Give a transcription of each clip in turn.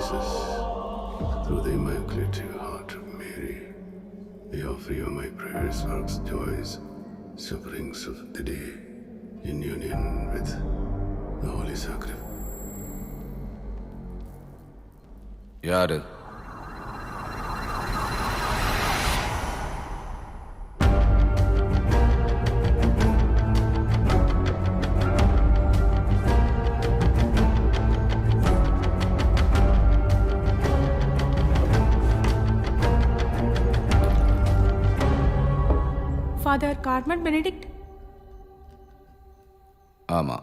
Jesus, through the Immaculate Heart of Mary, I offer you my prayers, works, joys, sufferings of the day, in union with the Holy Sacrament. யாரு? Father garment Benedict. ஆமா,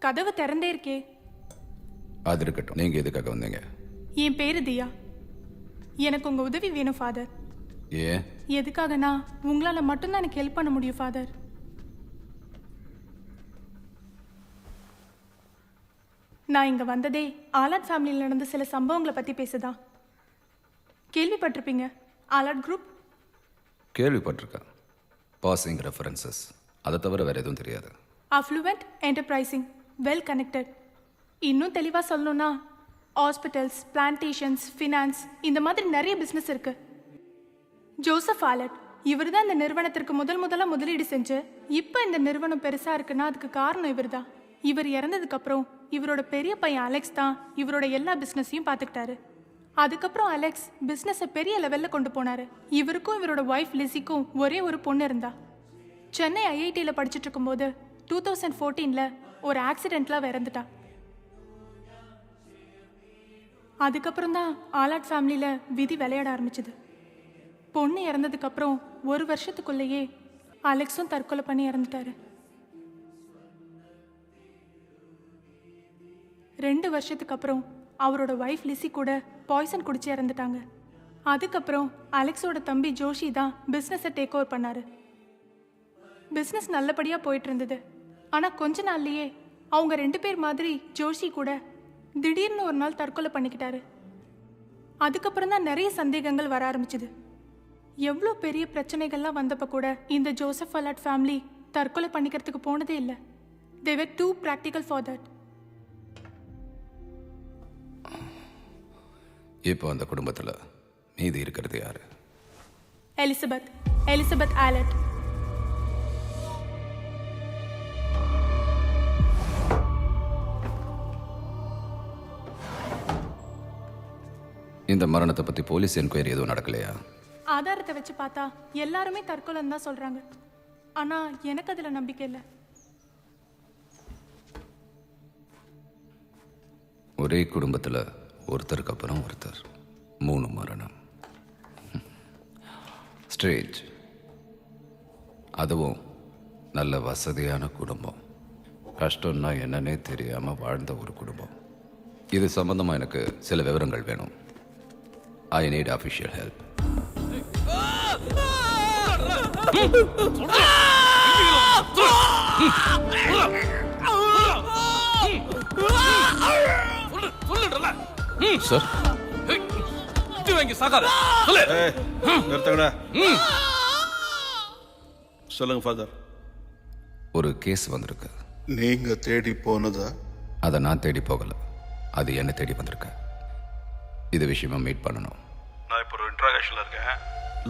கதவு திறந்தே இருக்கே. அது இருக்கட்டும். நீங்க எதுக்காக வந்தீங்க? என் பேரு தியா. எனக்கு உங்க உதவி வேணும் ஃபாதர். ஏன்? எதுக்காகனா உங்களால மட்டும்தான் எனக்கு ஹெல்ப் பண்ண முடியும் ஃபாதர். நான் இங்க வந்ததே ஆலாட் ஃபேமிலியில் நடந்த சில சம்பவங்களை பத்தி பேசுதான். கேள்விப்பட்டிருப்பீங்க, ஆலாட் குரூப். கேள்விப்பட்டிருக்கேன். பாசிங் ரெஃபரன்சஸ், அதை தவிர வேற எதுவும் தெரியாது. அஃப்ளூவெண்ட், என்டர்பிரைசிங், வெல் கனெக்டட். இன்னும் தெளிவாக சொல்லணும்னா ஹாஸ்பிட்டல்ஸ், பிளான்டேஷன்ஸ், ஃபினான்ஸ், இந்த மாதிரி நிறைய பிஸ்னஸ் இருக்கு. ஜோசப் ஆலட் இவர் தான் இந்த நிறுவனத்திற்கு முதலாக முதலீடு செஞ்சு இப்போ இந்த நிறுவனம் பெருசாக இருக்குன்னா அதுக்கு காரணம் இவர் தான். இவர் இறந்ததுக்கு அப்புறம் இவரோட பெரிய பையன் அலெக்ஸ் தான் இவரோட எல்லா பிஸ்னஸையும் பார்த்துக்கிட்டாரு. அதுக்கப்புறம் அலெக்ஸ் பிஸ்னஸை பெரிய லெவலில் கொண்டு போனாரு. இவருக்கும் இவரோட ஒய்ஃப் லிஸிக்கும் ஒரே ஒரு பொண்ணு இருந்தா. சென்னை ஐஐடியில் படிச்சுட்டு இருக்கும்போது 2014 ஒரு ஆக்சிடென்ட்ல இறந்துட்டா. அதுக்கப்புறம் தான் ஆலாட் ஃபேமிலியில் விதி விளையாட ஆரம்பிச்சது. பொண்ணு இறந்ததுக்கு அப்புறம் ஒரு வருஷத்துக்குள்ளேயே அலெக்ஸும் தற்கொலை பண்ணி இறந்துட்டாரு. 2 வருஷத்துக்கு அப்புறம் அவரோட ஒய்ஃப் லிஸி கூட பாய்சன் குடிச்சு இறந்துட்டாங்க. அதுக்கப்புறம் அலெக்ஸோட தம்பி ஜோஷி தான் பிஸ்னஸை டேக் ஓவர் பண்ணாரு. பிஸ்னஸ் நல்லபடியாக போயிட்டு இருந்தது. ஆனால் கொஞ்ச நாள்லயே அவங்க 2 பேர் மாதிரி ஜோஷி கூட திடீர்னு ஒரு நாள் தற்கொலை பண்ணிக்கிட்டாரு. அதுக்கப்புறம் தான் நிறைய சந்தேகங்கள் வர ஆரம்பிச்சுது. எவ்வளோ பெரிய பிரச்சனைகள்லாம் வந்தப்ப கூட இந்த ஜோசப் ஆலட் ஃபேமிலி தற்கொலை பண்ணிக்கிறதுக்கு போனதே இல்லை. they were too practical for that. இப்போ அந்த குடும்பத்தில் மீதி இருக்கிறது யாரு? எலிசபெத் ஆலட். இந்த மரணத்தை பற்றி போலீஸ் என்கொயரி எதுவும் நடக்கலையா? ஆதாரத்தை வச்சு பார்த்தா எல்லாருமே தற்கொலைன்னு தான் சொல்றாங்க. ஆனா எனக்கு அதுல நம்பிக்கை இல்லை. ஒரே குடும்பத்தில் ஒருத்தருக்கு அப்புறம் ஒருத்தர் 3 மரணம். ஸ்ட்ரேஞ்ச். அதுவும் நல்ல வசதியான குடும்பம். கஷ்டம்னா என்னன்னே தெரியாமல் வாழ்ந்த ஒரு குடும்பம். இது சம்பந்தமாக எனக்கு சில விவரங்கள் வேணும். I need official help. Sir, சொல்லுங்க ஃபாதர். ஒரு கேஸ் வந்திருக்கு. நீங்க தேடி போனதா? அதை நான் தேடி போகல, அது என்ன தேடி வந்திருக்கு. இது விஷயமா மீட் பண்ணணும். நான் இப்போ ஒரு இன்ட்ராகேஷன்ல இருக்கேன்.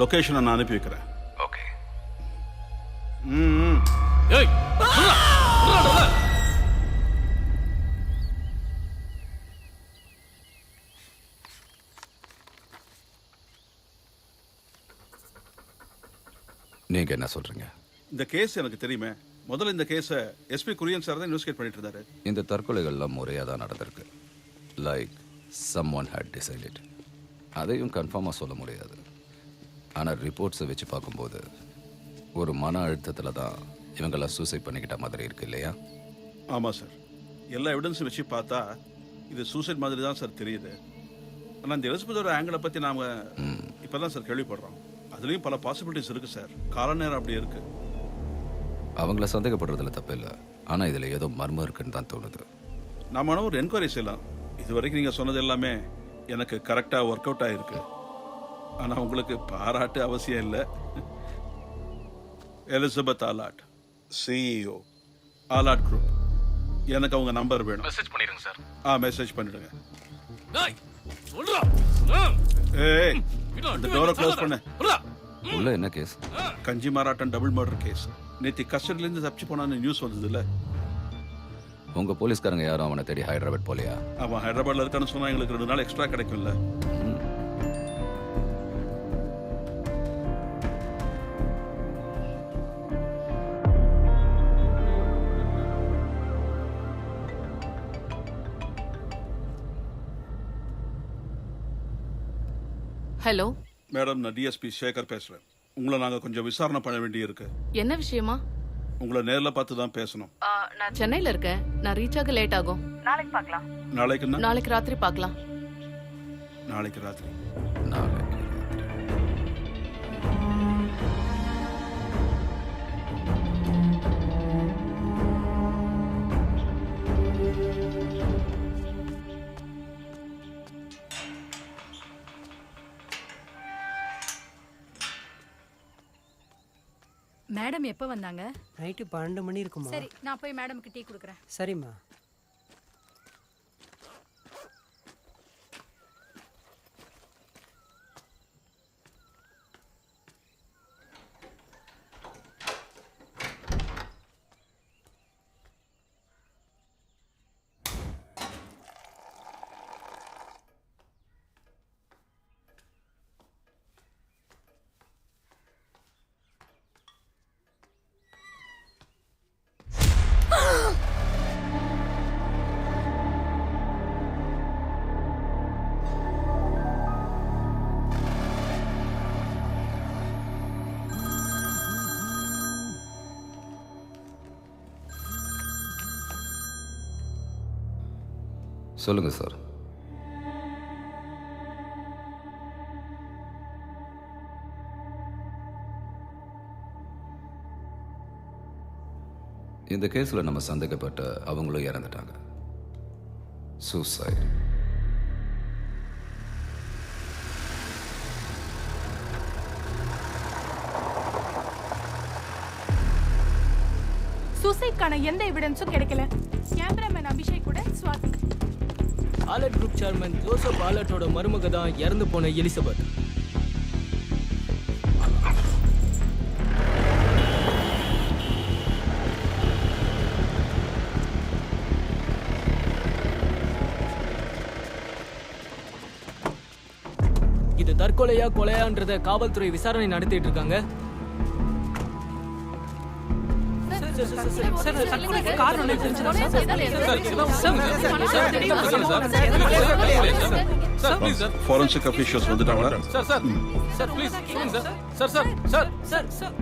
லொகேஷனை நான் அனுப்பி வைக்கிறேன். ஓகே. நீங்க என்ன சொல்றீங்க? இந்த கேஸ் எனக்கு தெரியுமே. முதல்ல இந்த கேஸை எஸ்பி குரியன் சார் தான் இன்வெஸ்டிகேட் பண்ணிட்டு இருந்தாரு. இந்த தற்கொலைகள்லாம் முறையாக தான் நடந்திருக்கு. Like someone had decided. அதையும் கன்ஃபார்மாக சொல்ல முடியாது. ஆனால் ரிப்போர்ட்ஸை வச்சு பார்க்கும்போது ஒரு மன அழுத்தத்தில் தான் இவங்கெல்லாம் சூசைட் பண்ணிக்கிட்ட மாதிரி இருக்கு இல்லையா? ஆமாம் சார், எல்லா எவிடன்ஸும் வச்சு பார்த்தா இது சூசைட் மாதிரி தான் சார் தெரியுது. ஆனால் இந்த எலிசபெத்தோட ஆங்கிளை பற்றி நாம் இப்போ தான் சார் கேள்விப்படுறோம். அதுலேயும் பல பாசிபிலிட்டிஸ் இருக்குது சார். கால நேரம் அப்படி இருக்குது. அவங்கள சந்தேகப்படுறதுல தப்பு இல்லை, ஆனால் இதில் ஏதோ மர்மம் இருக்குன்னு தான் தோணுது. நாம ஒரு என்கொயரி செய்யலாம். இது வரைக்கும் நீங்கள் சொன்னது எல்லாமே எனக்கு கரெக்டாக ஒர்க் அவுட் ஆகிருக்கு. ஆனால் உங்களுக்கு பாராட்டு அவசியம் இல்லை. எலிசபெத் ஆலாட், சிஇஓ, ஆலாட் குரூப். எனக்கு அவங்க நம்பர் வேணும். மெசேஜ் பண்ணிடுங்க சார். மெசேஜ் பண்ணிடுங்க. டேய் சொல்றா ஏய் இந்த டோரை க்ளோஸ் பண்ணு. உள்ள என்ன கேஸ்? கஞ்சி மாராட்டம் டபுள் மர்டர் கேஸ். நேற்று கஸ்டடியிலேருந்து தப்பிச்சு போனான்னு நியூஸ் வந்ததுல்ல. உங்க போலீஸ்காரங்க யாரும் அவனை தேடி ஹைதராபாத் போலையா? அவன் ஹைதராபாத்ல இருக்கான்னு சொன்னா எங்களுக்கு 2 நாள் எக்ஸ்ட்ரா கிடைக்கும்ல. ஹலோ மேடம், நான் டிஎஸ்பி சேகர் பேசுறேன். உங்களை நாங்க கொஞ்சம் விசாரணை பண்ண வேண்டியிருக்கு. என்ன விஷயமா? உங்களை நேர்ல பார்த்து தான் பேசணும். நான் சென்னையில இருக்கேன். நான் ரீச் ஆக லேட் ஆகும். நாளைக்குன்னா? நாளைக்கு ராத்திரி பார்க்கலாம். நாளைக்கு ராத்திரி. நாளைக்கு. மேடம் எப்போ வந்தாங்க? நைட்டு 12 மணி இருக்குமா? சரி, நான் போய் மேடமுக்கு டீ கொடுக்குறேன். சரிம்மா. சொல்லுங்க சார். இந்த கேஸில் நம்ம சந்தேகப்பட்ட அவங்களும் இறந்துட்டாங்க. சூசைட். சூசைட்கான எந்த எவிடன்ஸும் கிடைக்கல. கேமராமேன் அபிஷேக் கூட ஸ்வாதி. ஆலட் குரூப் சேர்மன் ஜோசப் ஆலட்டோட மருமக தான் இறந்து போன எலிசபெத். இது தற்கொலையா கொலையான்றத காவல்துறை விசாரணை நடத்திட்டு இருக்காங்க. ஃபாரன்சிக் அஃபீஷியல்ஸ் வந்துட்டாங்களா? Sir please sir.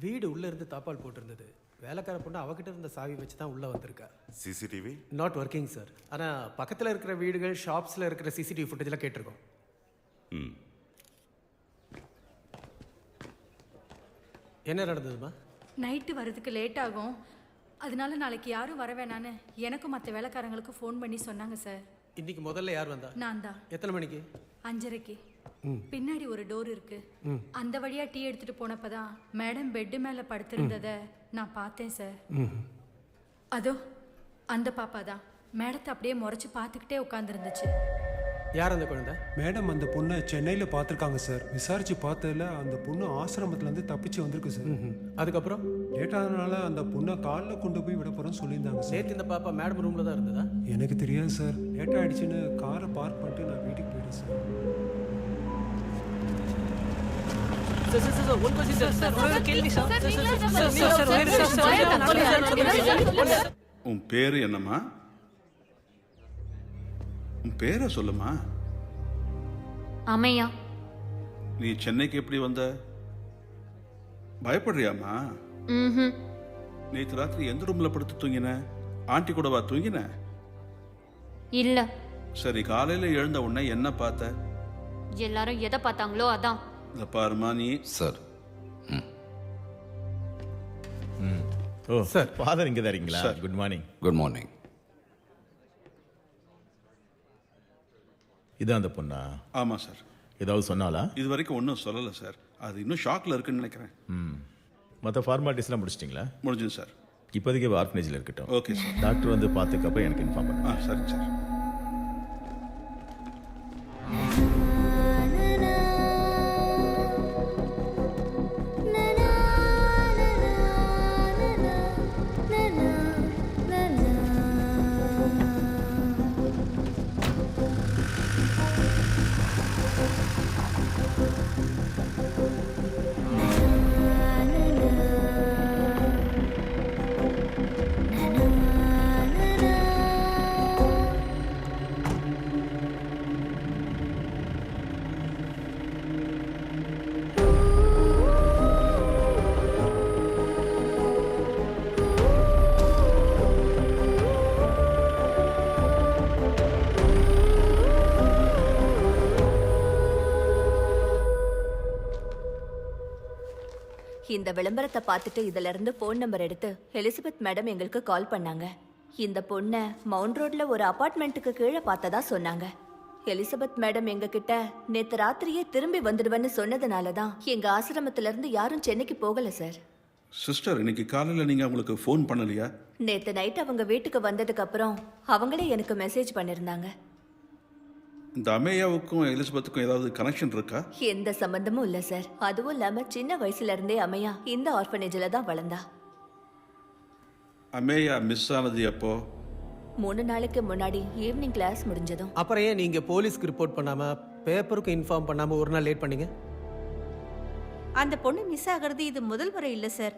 வீடு உள்ள இருந்து தாப்பால் போட்டிருந்தது. வேலைக்கார பொண்ணு அவகிட்ட இருந்த சாவி வச்சு தான் உள்ள வந்திருக்கா. CCTV not working sir. ஆனால் பக்கத்தில் இருக்கிற வீடுகள், ஷாப்ஸில் இருக்கிற சிசிடிவி ஃபுட்டேஜ்லாம் கேட்டிருக்கோம். என்ன நடந்ததுமா? நைட்டு வரதுக்கு லேட் ஆகும், அதனால நாளைக்கு யாரும் வர வேணான்னு எனக்கும் மற்ற வேலைக்காரங்களுக்கும் ஃபோன் பண்ணி சொன்னாங்க சார். இன்னைக்கு முதல்ல யார் வந்தா? நான் தான். எத்தனை மணிக்கு? 5:30க்கு. பின்னாடி ஒரு டோர் இருக்கு, அந்த வழியா டீ எடுத்துட்டு போனப்பதான் மேடம் பெட்டு மேல படுத்திருந்தத நான் பார்த்தேன் சார். அதோ அந்த பாப்பா தான் மேடத்தை அப்படியே முறைச்சு பார்த்துக்கிட்டே உட்காந்துருந்துச்சு. யார் அந்த குழந்தை? மேடம் அந்த பொண்ணை சென்னையில் பார்த்துருக்காங்க சார். விசாரிச்சு பார்த்ததில் அந்த பொண்ணு ஆசிரமத்துலேருந்து தப்பிச்சு வந்திருக்கு சார். அதுக்கப்புறம் லேட்டானதுனால அந்த பொண்ணை காலில் கொண்டு போய் விட போகிறோன்னு சொல்லியிருந்தாங்க சார். நேற்று இந்த பாப்பா மேடம் ரூமில் தான் இருந்ததா? எனக்கு தெரியாது சார். லேட் ஆகிடுச்சின்னு காரை பார்க் பண்ணிட்டு நான் வீட்டுக்கு போயிட்டேன் சார். உன் பேரு என்னம்மா? உன் பேரை சொல்லுமா. அம்மையா. நீ சென்னைக்கு எப்படி வந்த? பயப்படுறியாமா? நேற்று ராத்திரி எந்த ரூம்ல படுத்து தூங்கின? ஆண்டி கூடவா தூங்கின? இல்ல. சரி, காலையில எழுந்த உடனே என்ன பார்த்த? எல்லாரும் எதை பார்த்தாங்களோ அதான். இந்த பாருமா நீ சார் ஓ சார். ஃபாதர் இங்கே தான் இருக்கீங்களா? Sir. Good morning. Good morning. இதான் அந்த பொண்ணா? ஆமாம் சார். ஏதாவது சொன்னாலா? இது வரைக்கும் ஒன்றும் சொல்லலை சார். அது இன்னும் ஷாக்கில் இருக்குன்னு நினைக்கிறேன். மற்ற ஃபார்மாலிட்டிஸ்லாம் முடிச்சிட்டிங்களா? முடிஞ்சுது சார். இப்போதைக்கு ஆர்ஃபனேஜில் இருக்கட்டும். Okay sir. டாக்டர் வந்து பார்த்துக்கப்புறம் எனக்கு இன்ஃபார்ம் பண்ணுங்க. சரிங்க சார். இந்த விளம்பரத்தை பார்த்துட்டு இதுல இருந்து ஃபோன் நம்பர் எடுத்து எலிசபெத் மேடம் எங்களுக்கு கால் பண்ணாங்க. இந்த பொண்ணை மவுண்ட் ரோட்ல ஒரு அபார்ட்மெண்ட்டுக்கு கீழே பார்த்ததா சொன்னாங்க. எலிசபெத் மேடம் எங்க கிட்ட நேத்து ராத்திரியே திரும்பி வந்துடுவேன்னு சொன்னதுனால தான் எங்க ஆசிரமத்துல இருந்து யாரும் சென்னைக்கு போகல சார். சிஸ்டர், இன்னைக்கு காலையில் நீங்கள் அவங்களுக்கு ஃபோன் பண்ணலையா? நேத்து நைட் அவங்க வீட்டுக்கு வந்ததுக்கு அப்புறம் அவங்களே எனக்கு மெசேஜ் பண்ணிருந்தாங்க. இந்த அமேயாவுக்கும் எலிசபெத்துக்கும் ஏதாவது கனெக்ஷன் இருக்கா? எந்த சம்பந்தமும் இல்ல சார். அதுவும் இல்லாம சின்ன வயசுல இருந்தே அம்மையா இந்த ஆர்ஃபனேஜ்ல தான் வளர்ந்தா. அமேயா மிஸ் ஆனது எப்போ? 3 நாளைக்கு முன்னாடி ஈவினிங் கிளாஸ் முடிஞ்சதும். அப்புறம் ஏன் நீங்கள் போலீஸ்க்கு ரிப்போர்ட் பண்ணாமல் பேப்பருக்கு இன்ஃபார்ம் பண்ணாமல் ஒரு நாள் லேட் பண்ணீங்க? அந்த பொண்ணு மிஸ் ஆகிறது இது முதல் முறை இல்ல சார்.